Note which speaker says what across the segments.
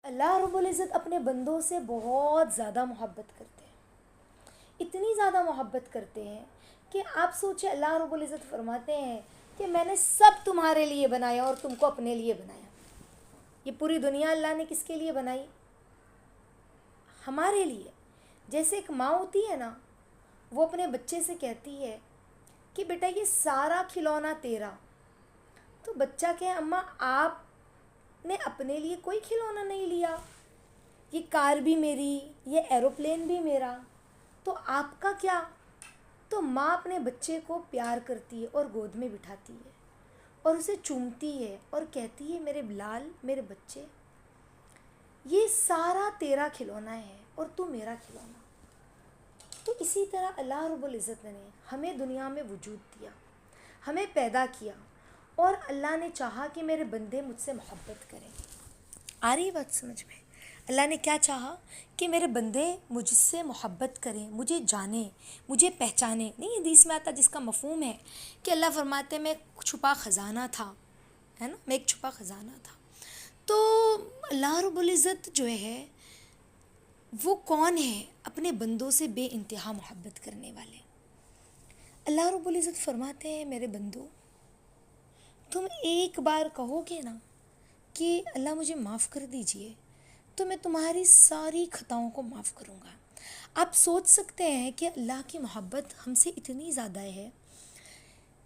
Speaker 1: اللہ رب العزت اپنے بندوں سے بہت زیادہ محبت کرتے ہیں، اتنی زیادہ محبت کرتے ہیں کہ آپ سوچیں، اللہ رب العزت فرماتے ہیں کہ میں نے سب تمہارے لیے بنایا اور تم کو اپنے لیے بنایا۔ یہ پوری دنیا اللہ نے کس کے لیے بنائی؟ ہمارے لیے۔ جیسے ایک ماں ہوتی ہے نا، وہ اپنے بچے سے کہتی ہے کہ بیٹا یہ سارا کھلونا تیرا، تو بچہ کہے اماں آپ نے اپنے لیے کوئی کھلونا نہیں لیا، یہ کار بھی میری، یہ ایروپلین بھی میرا، تو آپ کا کیا؟ تو ماں اپنے بچے کو پیار کرتی ہے اور گود میں بٹھاتی ہے اور اسے چومتی ہے اور کہتی ہے میرے بلال، میرے بچے، یہ سارا تیرا کھلونا ہے اور تو میرا کھلونا۔ تو اسی طرح اللہ رب العزت نے ہمیں دنیا میں وجود دیا، ہمیں پیدا کیا، اور اللہ نے چاہا کہ میرے بندے مجھ سے محبت کریں۔ آ رہی بات سمجھ میں؟ اللہ نے کیا چاہا کہ میرے بندے مجھ سے محبت کریں، مجھے جانیں، مجھے پہچانیں۔ نہیں، حدیث میں آتا جس کا مفہوم ہے کہ اللہ فرماتے ہیں میں ایک چھپا خزانہ تھا، ہے نا، میں ایک چھپا خزانہ تھا۔ تو اللہ رب العزت جو ہے وہ کون ہے؟ اپنے بندوں سے بے انتہا محبت کرنے والے۔ اللہ رب العزت فرماتے ہیں میرے بندو، تم ایک بار کہو گے نا کہ اللہ مجھے معاف کر دیجئے، تو میں تمہاری ساری خطاؤں کو معاف کروں گا۔ آپ سوچ سکتے ہیں کہ اللہ کی محبت ہم سے اتنی زیادہ ہے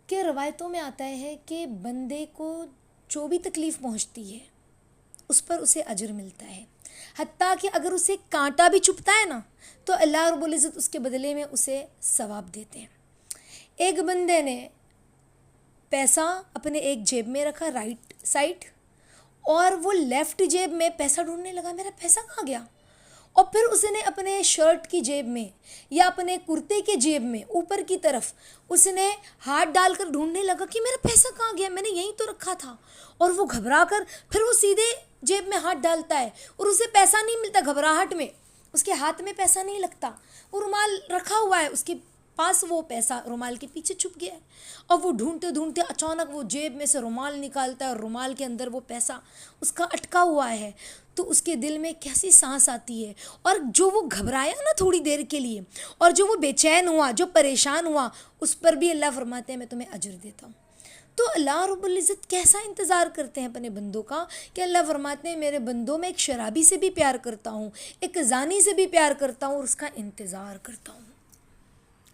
Speaker 1: کہ روایتوں میں آتا ہے کہ بندے کو جو بھی تکلیف پہنچتی ہے اس پر اسے اجر ملتا ہے، حتیٰ کہ اگر اسے کانٹا بھی چبھتا ہے نا تو اللہ رب العزت اس کے بدلے میں اسے ثواب دیتے ہیں۔ ایک بندے نے پیسہ اپنے ایک جیب میں رکھا رائٹ سائڈ، اور وہ لیفٹ جیب میں پیسہ ڈھونڈنے لگا، میرا پیسہ کہاں گیا؟ اور پھر اس نے اپنے شرٹ کی جیب میں یا اپنے کرتے کے جیب میں اوپر کی طرف اس نے ہاتھ ڈال کر ڈھونڈنے لگا کہ میرا پیسہ کہاں گیا، میں نے یہیں تو رکھا تھا۔ اور وہ گھبرا کر پھر وہ سیدھے جیب میں ہاتھ ڈالتا ہے اور اسے پیسہ نہیں ملتا، گھبراہٹ میں اس کے ہاتھ میں پیسہ نہیں لگتا، وہ رومال رکھا ہوا ہے اس کے پاس، وہ پیسہ رومال کے پیچھے چھپ گیا ہے، اور وہ ڈھونڈتے ڈھونڈتے اچانک وہ جیب میں سے رومال نکالتا ہے اور رومال کے اندر وہ پیسہ اس کا اٹکا ہوا ہے۔ تو اس کے دل میں کیسی سانس آتی ہے، اور جو وہ گھبرایا نا تھوڑی دیر کے لیے، اور جو وہ بے چین ہوا، جو پریشان ہوا، اس پر بھی اللہ فرماتے ہیں میں تمہیں اجر دیتا ہوں۔ تو اللہ رب العزت کیسا انتظار کرتے ہیں اپنے بندوں کا، کہ اللہ فرماتے ہیں میرے بندوں میں ایک شرابی سے بھی پیار کرتا ہوں، ایک زانی سے بھی پیار کرتا ہوں، اور اس کا انتظار کرتا ہوں۔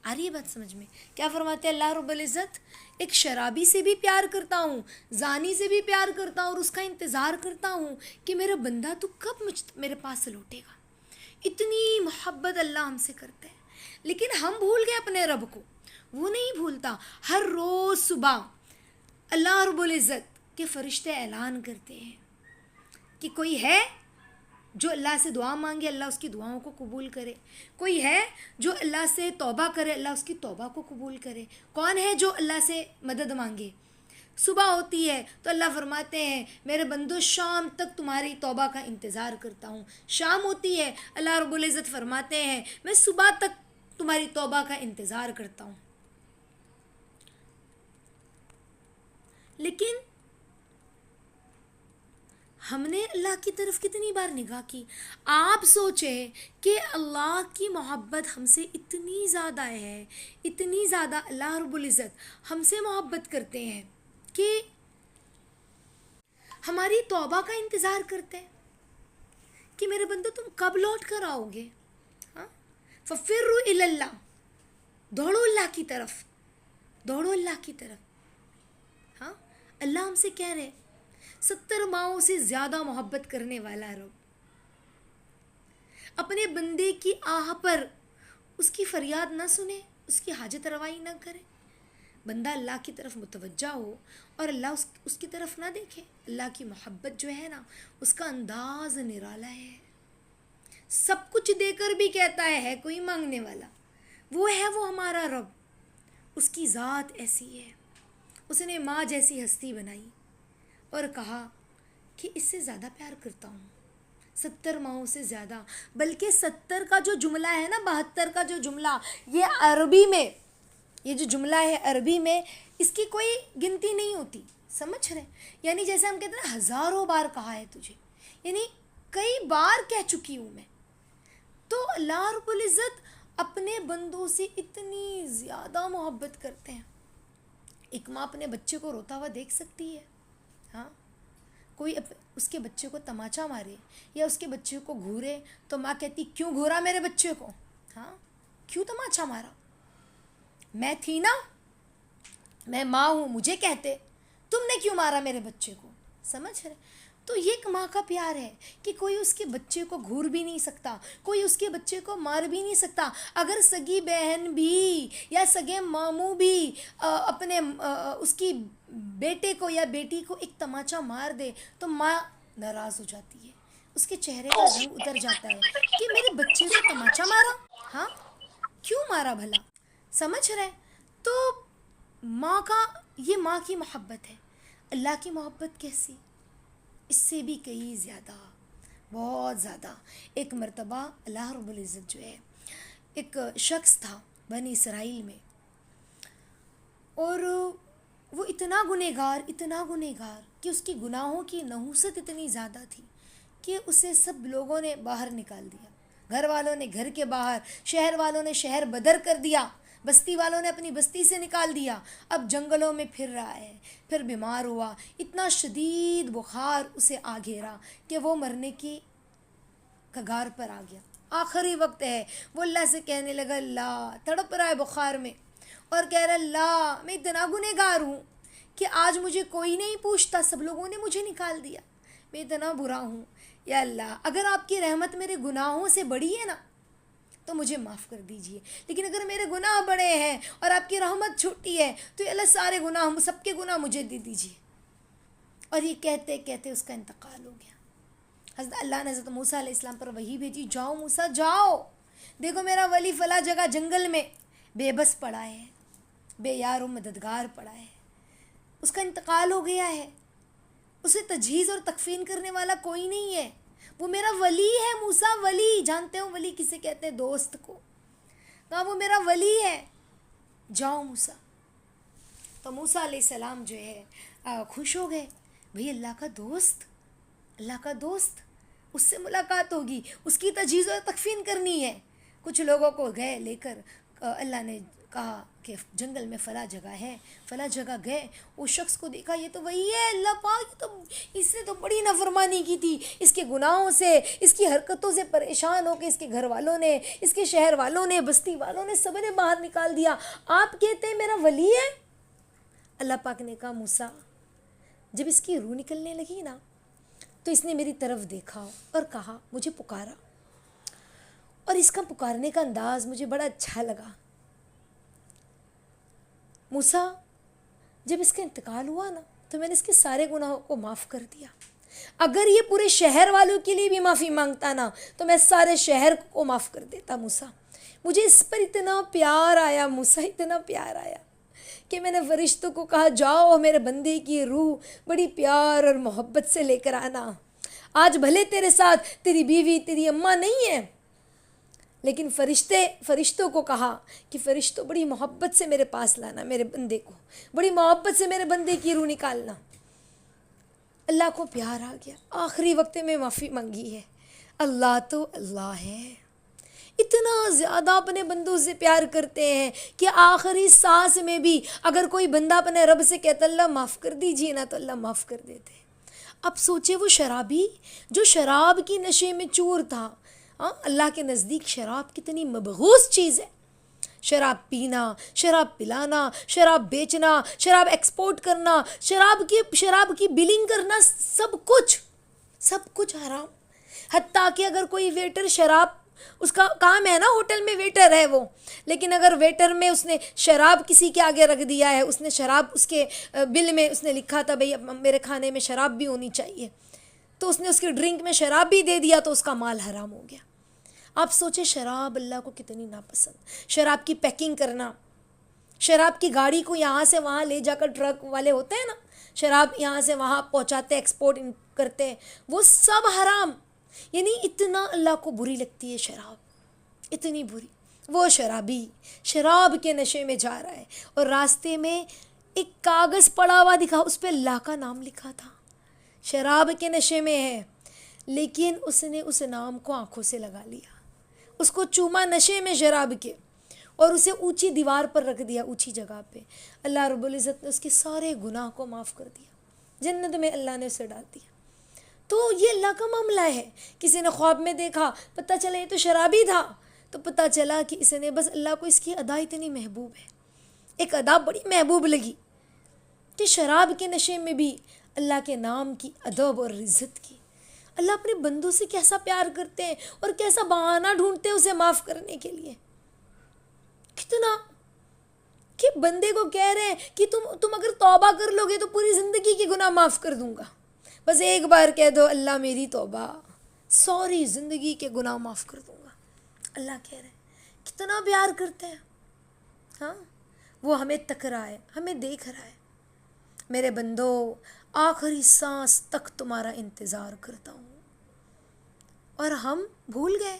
Speaker 1: آ رہی ہے بات سمجھ میں؟ کیا فرماتے ہیں اللہ رب العزت؟ ایک شرابی سے بھی پیار کرتا ہوں، زانی سے بھی پیار کرتا ہوں، اور اس کا انتظار کرتا ہوں کہ میرا بندہ تو کب میرے پاس سے لوٹے گا۔ اتنی محبت اللہ ہم سے کرتا ہے، لیکن ہم بھول گئے اپنے رب کو، وہ نہیں بھولتا۔ ہر روز صبح اللہ رب العزت کے فرشتے اعلان کرتے ہیں کہ کوئی ہے جو اللہ سے دعا مانگے، اللہ اس کی دعاؤں کو قبول کرے، کوئی ہے جو اللہ سے توبہ کرے، اللہ اس کی توبہ کو قبول کرے، کون ہے جو اللہ سے مدد مانگے۔ صبح ہوتی ہے تو اللہ فرماتے ہیں میرے بندو شام تک تمہاری توبہ کا انتظار کرتا ہوں۔ شام ہوتی ہے، اللہ رب العزت فرماتے ہیں میں صبح تک تمہاری توبہ کا انتظار کرتا ہوں۔ لیکن ہم نے اللہ کی طرف کتنی بار نگاہ کی؟ آپ سوچیں کہ اللہ کی محبت ہم سے اتنی زیادہ ہے، اتنی زیادہ اللہ رب العزت ہم سے محبت کرتے ہیں کہ ہماری توبہ کا انتظار کرتے ہیں کہ میرے بندو تم کب لوٹ کر آؤ گے؟ ہاں، فَفِرُّوا إِلَى اللَّهِ، دوڑو اللہ کی طرف، دوڑو اللہ کی طرف۔ ہاں، اللہ ہم سے کہہ رہے 70 ماؤں سے زیادہ محبت کرنے والا رب اپنے بندے کی آہ پر اس کی فریاد نہ سنے، اس کی حاجت روائی نہ کرے۔ بندہ اللہ کی طرف متوجہ ہو اور اللہ اس کی طرف نہ دیکھے۔ اللہ کی محبت جو ہے نا، اس کا انداز نرالا ہے، سب کچھ دے کر بھی کہتا ہے کوئی مانگنے والا، وہ ہے وہ ہمارا رب۔ اس کی ذات ایسی ہے، اس نے ماں جیسی ہستی بنائی اور کہا کہ اس سے زیادہ پیار کرتا ہوں، 70 ماؤں سے زیادہ۔ بلکہ 70 کا جو جملہ ہے نا، 72 کا جو جملہ، یہ عربی میں، یہ جو جملہ ہے عربی میں، اس کی کوئی گنتی نہیں ہوتی، سمجھ رہے؟ یعنی جیسے ہم کہتے ہیں ہزاروں بار کہا ہے تجھے، یعنی کئی بار کہہ چکی ہوں میں. تو اللہ رب العزت اپنے بندوں سے اتنی زیادہ محبت کرتے ہیں. ایک ماں اپنے بچے کو روتا ہوا دیکھ سکتی ہے؟ ہاں. کوئی اس کے بچے کو تماچا مارے یا اس کے بچے کو گھورے تو ماں کہتی کیوں گھورا میرے بچے کو؟ ہاں، کیوں تماچا مارا؟ میں تھی نا، میں ماں ہوں، مجھے کہتے تم نے کیوں مارا میرے بچے کو؟ سمجھ رہے؟ تو یہ ایک ماں کا پیار ہے کہ کوئی اس کے بچے کو گھور بھی نہیں سکتا، کوئی اس کے بچے کو مار بھی نہیں سکتا. اگر سگی بہن بھی یا سگے ماموں بھی اپنے اس کی بیٹے کو یا بیٹی کو ایک تماچا مار دے تو ماں ناراض ہو جاتی ہے، اس کے چہرے کا رنگ اتر جاتا ہے کہ میرے بچے کو تماچا مارا. ہاں، کیوں مارا بھلا؟ سمجھ رہے؟ تو ماں کا، یہ ماں کی محبت ہے. اللہ کی محبت کیسی؟ اس سے بھی کئی زیادہ، بہت زیادہ. ایک مرتبہ اللہ رب العزت جو ہے، ایک شخص تھا بنی اسرائیل میں، اور وہ اتنا گنہگار کہ اس کی گناہوں کی نحوست اتنی زیادہ تھی کہ اسے سب لوگوں نے باہر نکال دیا. گھر والوں نے گھر کے باہر، شہر والوں نے شہر بدر کر دیا، بستی والوں نے اپنی بستی سے نکال دیا. اب جنگلوں میں پھر رہا ہے. پھر بیمار ہوا، اتنا شدید بخار اسے آ گھیرا کہ وہ مرنے کی کگار پر آ گیا. آخری وقت ہے، وہ اللہ سے کہنے لگا، اللہ، تڑپ رہا ہے بخار میں اور کہہ رہا اللہ میں اتنا گنہگار ہوں کہ آج مجھے کوئی نہیں پوچھتا، سب لوگوں نے مجھے نکال دیا، میں اتنا برا ہوں. یا اللہ، اگر آپ کی رحمت میرے گناہوں سے بڑی ہے نا تو مجھے معاف کر دیجئے، لیکن اگر میرے گناہ بڑے ہیں اور آپ کی رحمت چھوٹی ہے تو یا اللہ سارے گناہ، سب کے گناہ مجھے دے دیجئے. اور یہ کہتے کہتے اس کا انتقال ہو گیا. حضرت اللہ نے حضرت موسیٰ علیہ السلام پر وحی بھیجی، جاؤ موسیٰ جاؤ، دیکھو میرا ولی فلاں جگہ جنگل میں بے بس پڑا ہے، بے یار و مددگار پڑا ہے، اس کا انتقال ہو گیا ہے، اسے تجہیز اور تکفین کرنے والا کوئی نہیں ہے، وہ میرا ولی ہے. موسیٰ ولی، جانتے ہو ولی کسے کہتے ہیں؟ دوست کو. کہا وہ میرا ولی ہے، جاؤ موسیٰ. تو موسیٰ علیہ السلام جو ہے خوش ہو گئے، بھئی اللہ کا دوست، اس سے ملاقات ہوگی، اس کی تجہیز اور تکفین کرنی ہے. کچھ لوگوں کو گئے لے کر، اللہ نے کہا کہ جنگل میں فلاں جگہ ہے، فلاں جگہ گئے، اس شخص کو دیکھا، یہ تو وہی ہے اللہ پاک، اس نے تو بڑی نافرمانی کی تھی، اس کے گناہوں سے، اس کی حرکتوں سے پریشان ہو کے اس کے گھر والوں نے، اس کے شہر والوں نے، بستی والوں نے، سب نے باہر نکال دیا، آپ کہتے ہیں میرا ولی ہے؟ اللہ پاک نے کہا موسیٰ، جب اس کی روح نکلنے لگی نا تو اس نے میری طرف دیکھا اور کہا، مجھے پکارا، اور اس کا پکارنے کا انداز مجھے بڑا اچھا لگا. موسیٰ، جب اس کا انتقال ہوا نا تو میں نے اس کے سارے گناہوں کو معاف کر دیا. اگر یہ پورے شہر والوں کے لیے بھی معافی مانگتا نا تو میں سارے شہر کو معاف کر دیتا. موسیٰ، مجھے اس پر اتنا پیار آیا، موسیٰ اتنا پیار آیا کہ میں نے فرشتوں کو کہا، جاؤ میرے بندے کی روح بڑی پیار اور محبت سے لے کر آنا. آج بھلے تیرے ساتھ تیری بیوی، تیری اماں نہیں ہے، لیکن فرشتوں کو کہا کہ فرشتوں بڑی محبت سے میرے پاس لانا، میرے بندے کو بڑی محبت سے میرے بندے کی روح نکالنا. اللہ کو پیار آ گیا، آخری وقت میں معافی مانگی ہے. اللہ تو اللہ ہے، اتنا زیادہ اپنے بندوں سے پیار کرتے ہیں کہ آخری سانس میں بھی اگر کوئی بندہ اپنے رب سے کہتا اللہ معاف کر دیجئے نا تو اللہ معاف کر دیتے. اب سوچے وہ شرابی جو شراب کی نشے میں چور تھا، اللہ کے نزدیک شراب کتنی مبغوض چیز ہے. شراب پینا، شراب پلانا، شراب بیچنا، شراب ایکسپورٹ کرنا، شراب کی بلنگ کرنا، سب کچھ حرام. حتیٰ کہ اگر کوئی ویٹر شراب، اس کا کام ہے نا ہوٹل میں ویٹر ہے وہ، لیکن اگر ویٹر میں اس نے شراب کسی کے آگے رکھ دیا ہے، اس نے شراب، اس کے بل میں اس نے لکھا تھا بھئی میرے کھانے میں شراب بھی ہونی چاہیے، تو اس نے اس کی ڈرنک میں شراب بھی دے دیا تو اس کا مال حرام ہو گیا. آپ سوچیں شراب اللہ کو کتنی ناپسند. شراب کی پیکنگ کرنا، شراب کی گاڑی کو یہاں سے وہاں لے جا کر، ٹرک والے ہوتے ہیں نا شراب یہاں سے وہاں پہنچاتے، ایکسپورٹ کرتے ہیں، وہ سب حرام. یعنی اتنا اللہ کو بری لگتی ہے شراب، اتنی بری. وہ شرابی شراب کے نشے میں جا رہا ہے اور راستے میں ایک کاغذ پڑا ہوا دکھا، اس پہ اللہ کا نام لکھا تھا. شراب کے نشے میں ہے لیکن اس نے اس نام کو آنکھوں سے لگا لیا، اس کو چوما نشے میں شراب کے، اور اسے اونچی دیوار پر رکھ دیا، اونچی جگہ پہ۔ اللہ رب العزت نے اس کے سارے گناہ کو معاف کر دیا، جنت میں اللہ نے اسے ڈال دیا۔ تو یہ اللہ کا معاملہ ہے۔ کسی نے خواب میں دیکھا، پتہ چلا یہ تو شرابی تھا، تو پتہ چلا کہ اس نے بس اللہ کو اس کی ادا اتنی محبوب ہے، ایک ادا بڑی محبوب لگی کہ شراب کے نشے میں بھی اللہ کے نام کی ادب اور عزت کی۔ اللہ اپنے بندوں سے کیسا پیار کرتے ہیں اور کیسا بہانہ ڈھونڈتے ہیں اسے معاف کرنے کے لیے۔ کتنا کہ بندے کو کہہ رہے ہیں کہ تم اگر توبہ کر لو گے تو پوری زندگی کے گناہ معاف کر دوں گا، بس ایک بار کہہ دو اللہ میری توبہ، ساری زندگی کے گناہ معاف کر دوں گا۔ اللہ کہہ رہے ہیں کتنا پیار کرتے ہیں۔ ہاں، وہ ہمیں تک رہا ہے، ہمیں دیکھ رہا ہے۔ میرے بندو، آخری سانس تک تمہارا انتظار کرتا ہوں، اور ہم بھول گئے۔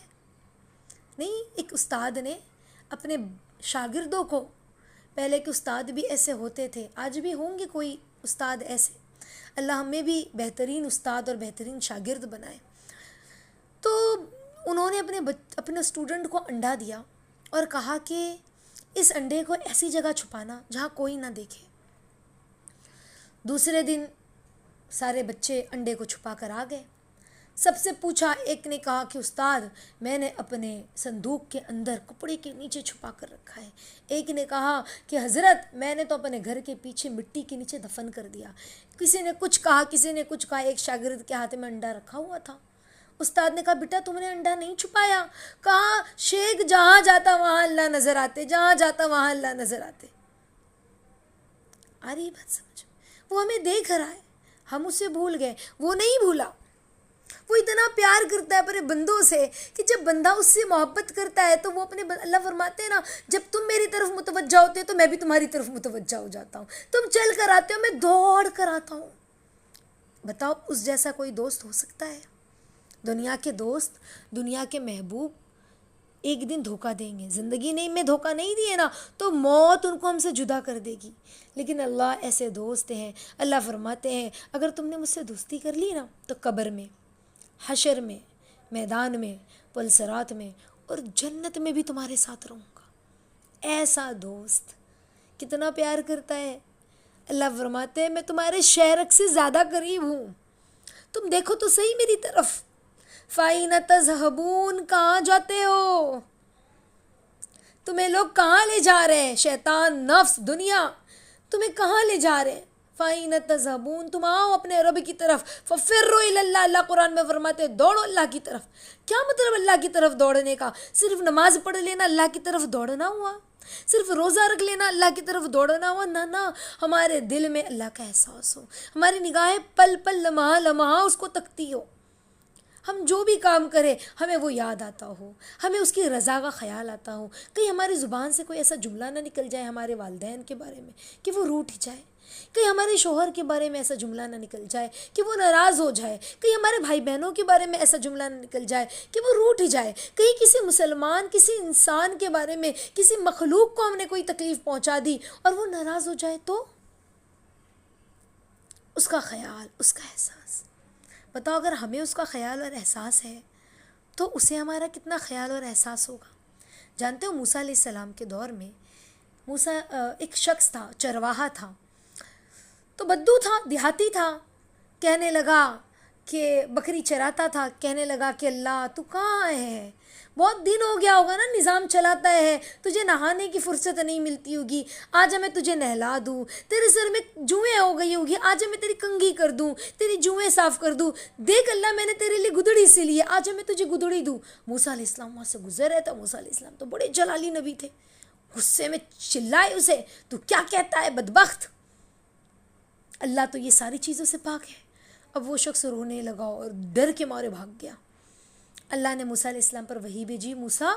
Speaker 1: نہیں، ایک استاد نے اپنے شاگردوں کو، پہلے کے استاد بھی ایسے ہوتے تھے، آج بھی ہوں گے کوئی استاد ایسے، اللہ ہمیں بھی بہترین استاد اور بہترین شاگرد بنائے۔ تو انہوں نے اپنے اسٹوڈنٹ کو انڈا دیا اور کہا کہ اس انڈے کو ایسی جگہ چھپانا جہاں کوئی نہ دیکھے۔ دوسرے دن سارے بچے انڈے کو چھپا کر آ گئے۔ سب سے پوچھا، ایک نے کہا کہ استاد میں نے اپنے صندوق کے اندر کپڑے کے نیچے چھپا کر رکھا ہے۔ ایک نے کہا کہ حضرت میں نے تو اپنے گھر کے پیچھے مٹی کے نیچے دفن کر دیا۔ کسی نے کچھ کہا، ایک شاگرد کے ہاتھ میں انڈا رکھا ہوا تھا۔ استاد نے کہا بیٹا تم نے انڈا نہیں چھپایا، کہا شیخ جہاں جاتا وہاں اللہ نظر آتے، جہاں جاتا وہاں اللہ نظر آتے۔ آ رہی بات سمجھ؟ وہ ہمیں دیکھ رہا ہے، ہم اسے بھول گئے، وہ نہیں بھولا۔ وہ اتنا پیار کرتا ہے اپنے بندوں سے کہ جب بندہ اس سے محبت کرتا ہے تو وہ اللہ فرماتے ہیں نا، جب تم میری طرف متوجہ ہوتے ہو تو میں بھی تمہاری طرف متوجہ ہو جاتا ہوں، تم چل کر آتے ہو میں دوڑ کر آتا ہوں۔ بتاؤ اس جیسا کوئی دوست ہو سکتا ہے؟ دنیا کے دوست، دنیا کے محبوب ایک دن دھوکہ دیں گے، زندگی میں دھوکہ نہیں دیے نا تو موت ان کو ہم سے جدا کر دے گی، لیکن اللہ ایسے دوست ہیں۔ اللہ فرماتے ہیں اگر تم نے مجھ سے دوستی کر لی نا تو قبر میں، حشر میں، میدان میں، پل صراط میں اور جنت میں بھی تمہارے ساتھ رہوں گا۔ ایسا دوست کتنا پیار کرتا ہے۔ اللہ فرماتے ہیں میں تمہارے شہرک سے زیادہ قریب ہوں، تم دیکھو تو صحیح میری طرف۔ فَأَيْنَ تَذْهَبُونَ، کہاں جاتے ہو؟ تمہیں لوگ کہاں لے جا رہے ہیں؟ شیطان، نفس، دنیا تمہیں کہاں لے جا رہے ہیں؟ فَأَيْنَ تَذْهَبُونَ، تم آؤ اپنے رب کی طرف۔ فَفِرُّوا إِلَى اللَّهِ، اللہ قرآن میں فرماتے ہیں دوڑو اللہ کی طرف۔ کیا مطلب اللہ کی طرف دوڑنے کا؟ صرف نماز پڑھ لینا اللہ کی طرف دوڑنا ہوا؟ صرف روزہ رکھ لینا اللہ کی طرف دوڑنا ہوا؟ نہ، ہمارے دل میں اللہ کا احساس ہو، ہماری نگاہیں پل پل لمحہ لمحہ اس کو تکتی ہو، ہم جو بھی کام کریں ہمیں وہ یاد آتا ہو، ہمیں اس کی رضا کا خیال آتا ہو۔ کہیں ہماری زبان سے کوئی ایسا جملہ نہ نکل جائے ہمارے والدین کے بارے میں کہ وہ روٹھ جائے، کہیں ہمارے شوہر کے بارے میں ایسا جملہ نہ نکل جائے کہ وہ ناراض ہو جائے، کہیں ہمارے بھائی بہنوں کے بارے میں ایسا جملہ نہ نکل جائے کہ وہ روٹھ جائے، کہیں کسی مسلمان، کسی انسان کے بارے میں، کسی مخلوق کو ہم نے کوئی تکلیف پہنچا دی اور وہ ناراض ہو جائے تو اس کا خیال، اس کا احساس۔ بتاؤ اگر ہمیں اس کا خیال اور احساس ہے تو اسے ہمارا کتنا خیال اور احساس ہوگا۔ جانتے ہو موسیٰ علیہ السلام کے دور میں موسیٰ ایک شخص تھا، چرواہا تھا، تو بدو تھا، دیہاتی تھا، کہنے لگا کہ بکری چراتا تھا، کہنے لگا کہ اللہ تو کہاں ہے؟ بہت دن ہو گیا ہوگا نا نظام چلاتا ہے، تجھے نہانے کی فرصت نہیں ملتی ہوگی، آج میں تجھے نہلا دوں، تیرے سر میں جوئیں ہو گئی ہوگی، آج میں تیری کنگھی کر دوں، تیری جوئیں صاف کر دوں، دیکھ اللہ میں نے تیرے لیے گدڑی سی لی ہے، آج میں تجھے گدڑی دوں۔ موسیٰ علیہ السلام وہاں سے گزر رہے تھا، موسیٰ علیہ السلام تو بڑے جلالی نبی تھے، غصے میں چلائے اسے، تو کیا کہتا ہے بدبخت، اللہ تو یہ ساری چیزوں سے پاک ہے۔ اب وہ شخص رونے لگا اور ڈر کے مارے بھاگ گیا۔ اللہ نے موسیٰ علیہ السلام پر وحی بھیجی، موسیٰ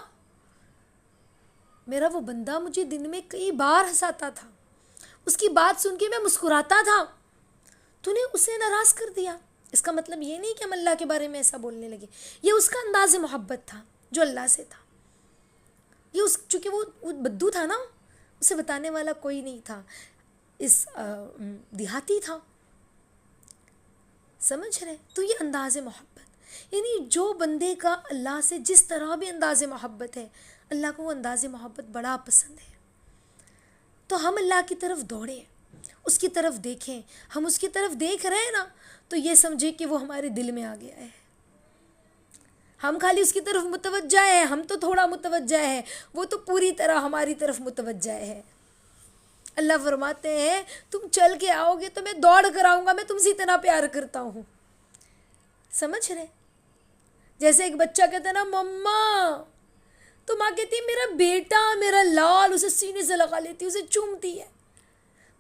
Speaker 1: میرا وہ بندہ مجھے دن میں کئی بار ہنساتا تھا، اس کی بات سن کے میں مسکراتا تھا، تو نے اسے ناراض کر دیا۔ اس کا مطلب یہ نہیں کہ ہم اللہ کے بارے میں ایسا بولنے لگے، یہ اس کا انداز محبت تھا جو اللہ سے تھا۔ یہ چونکہ وہ بدو تھا نا، اسے بتانے والا کوئی نہیں تھا، اس دیہاتی تھا، سمجھ رہے؟ تو یہ انداز محبت۔ یعنی جو بندے کا اللہ سے جس طرح بھی انداز محبت ہے، اللہ کو وہ انداز محبت بڑا پسند ہے. تو ہم اللہ کی طرف دوڑیں، اس کی طرف دیکھیں. ہم اس کی طرف دیکھ رہے ہیں نا تو یہ سمجھے کہ وہ ہمارے دل میں آ گیا ہے. ہم خالی اس کی طرف متوجہ ہیں، ہم تو تھوڑا متوجہ ہیں، وہ تو پوری طرح ہماری طرف متوجہ ہے. اللہ فرماتے ہیں تم چل کے آؤ گے تو میں دوڑ کر آؤں گا، میں تم سے اتنا پیار کرتا ہوں. سمجھ رہے؟ جیسے ایک بچہ کہتا ہے نا مما، تو ماں کہتی ہے میرا بیٹا، میرا لال، اسے سینے سے لگا لیتی، اسے چومتی ہے.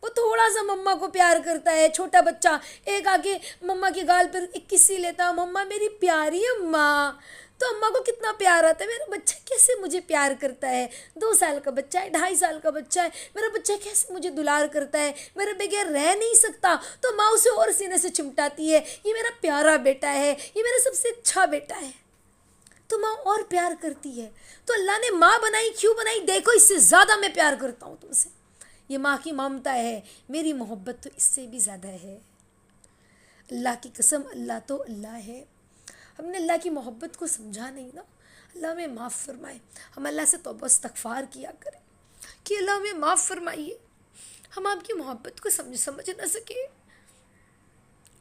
Speaker 1: وہ تھوڑا سا مما کو پیار کرتا ہے. چھوٹا بچہ ایک آ کے مما کے گال پر ایک کسی لیتا، مما میری پیاری ماں، تو اماں کو کتنا پیار آتا ہے. میرا بچہ کیسے مجھے پیار کرتا ہے. 2 سال کا بچہ ہے، 2.5 سال کا بچہ ہے، میرا بچہ کیسے مجھے دلار کرتا ہے، میرے بغیر رہ نہیں سکتا. تو ماں اسے اور سینے سے چمٹاتی ہے، یہ میرا پیارا بیٹا ہے، یہ میرا سب سے اچھا بیٹا ہے. تو ماں اور پیار کرتی ہے. تو اللہ نے ماں بنائی، کیوں بنائی؟ دیکھو اس سے زیادہ میں پیار کرتا ہوں تم سے. یہ ماں کی ممتا ہے. میری محبت تو اس سے بھی زیادہ ہے. اللہ کی قسم، اللہ تو اللہ ہے. ہم نے اللہ کی محبت کو سمجھا نہیں نا. اللہ ہمیں معاف فرمائے. ہم اللہ سے توبہ استغفار کیا کریں کہ اللہ ہمیں معاف فرمائیے. ہم آپ کی محبت کو سمجھ نہ سکے.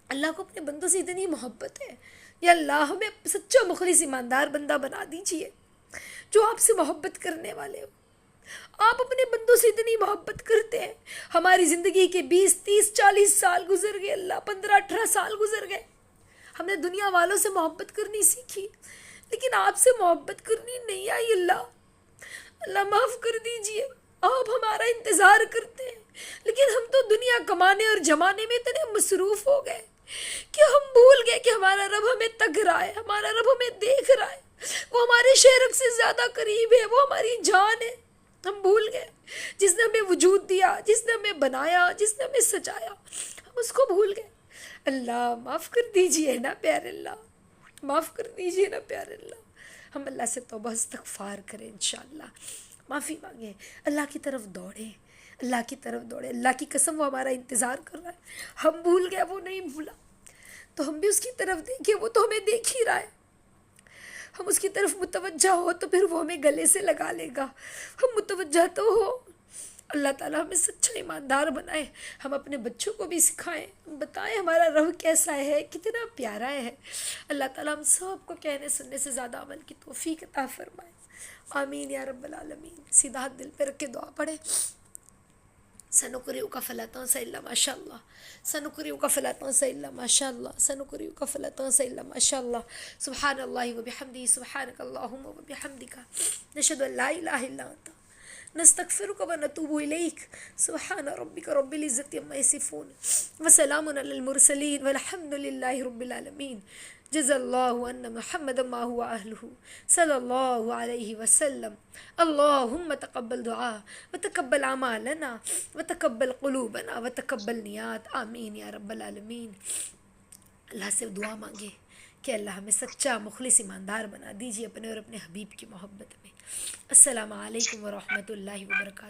Speaker 1: اللہ کو اپنے بندوں سے اتنی محبت ہے. یا اللہ ہمیں سچا مخلص ایماندار بندہ بنا دیجئے جو آپ سے محبت کرنے والے ہو. آپ اپنے بندوں سے اتنی محبت کرتے ہیں. ہماری زندگی کے 20 30 40 سال گزر گئے، اللہ 15 18 سال گزر گئے. ہم نے دنیا والوں سے محبت کرنی سیکھی، لیکن آپ سے محبت کرنی نہیں آئی. اللہ معاف کر دیجئے. آپ ہمارا انتظار کرتے ہیں، لیکن ہم تو دنیا کمانے اور جمانے میں اتنے مصروف ہو گئے کہ ہم بھول گئے کہ ہمارا رب ہمیں تک رہا ہے، ہمارا رب ہمیں دیکھ رہا ہے. وہ ہمارے شہرک سے زیادہ قریب ہے، وہ ہماری جان ہے. ہم بھول گئے جس نے ہمیں وجود دیا، جس نے ہمیں بنایا، جس نے ہمیں سجایا، ہم اس کو بھول گئے. اللہ معاف کر دیجئے نا پیارے اللہ، معاف کر دیجئے نا پیارے اللہ. ہم اللہ سے توبہ استغفار کریں، انشاءاللہ معافی مانگیں، اللہ کی طرف دوڑیں، اللہ کی طرف دوڑیں. اللہ کی قسم وہ ہمارا انتظار کر رہا ہے. ہم بھول گئے، وہ نہیں بھولا. تو ہم بھی اس کی طرف دیکھیں، وہ تو ہمیں دیکھ ہی رہا ہے. ہم اس کی طرف متوجہ ہو تو پھر وہ ہمیں گلے سے لگا لے گا. ہم متوجہ تو ہو. اللہ تعالیٰ ہمیں سچا ایماندار بنائے. ہم اپنے بچوں کو بھی سکھائیں، بتائیں ہمارا رب کیسا ہے، کتنا پیارا ہے. اللہ تعالیٰ ہم سب کو کہنے سننے سے زیادہ عمل کی توفیق عطا فرمائے. آمین یا رب العالمین. سیدھا ہاتھ دل پہ رکھ کے دعا پڑھیں. سنقرئک فلا تنسى الا ما شاء الله، سنقرئک فلا تنسى الا ما شاء الله، سنقرئک فلا تنسى الا ما شاء الله. سبحان الله وبحمده، سبحانك اللهم وبحمدك، نشهد ان لا اله الا انت، نستغفرك ونتوب اليك. سبحان ربك رب العزة عما يصفون، وسلام على المرسلين، والحمد لله رب العالمين. جزا الله أن محمد ما هو أهله صلى الله عليه وسلم. اللهم تقبل دعاء وتقبل أعمالنا وتقبل قلوبنا وتقبل نیات. آمین یا رب العالمین. اللہ سے دعا مانگے کہ اللہ ہمیں سچا مخلص ایماندار بنا دیجیے اپنے اور اپنے حبیب کی محبت میں. السلام علیکم ورحمۃ اللہ وبرکاتہ.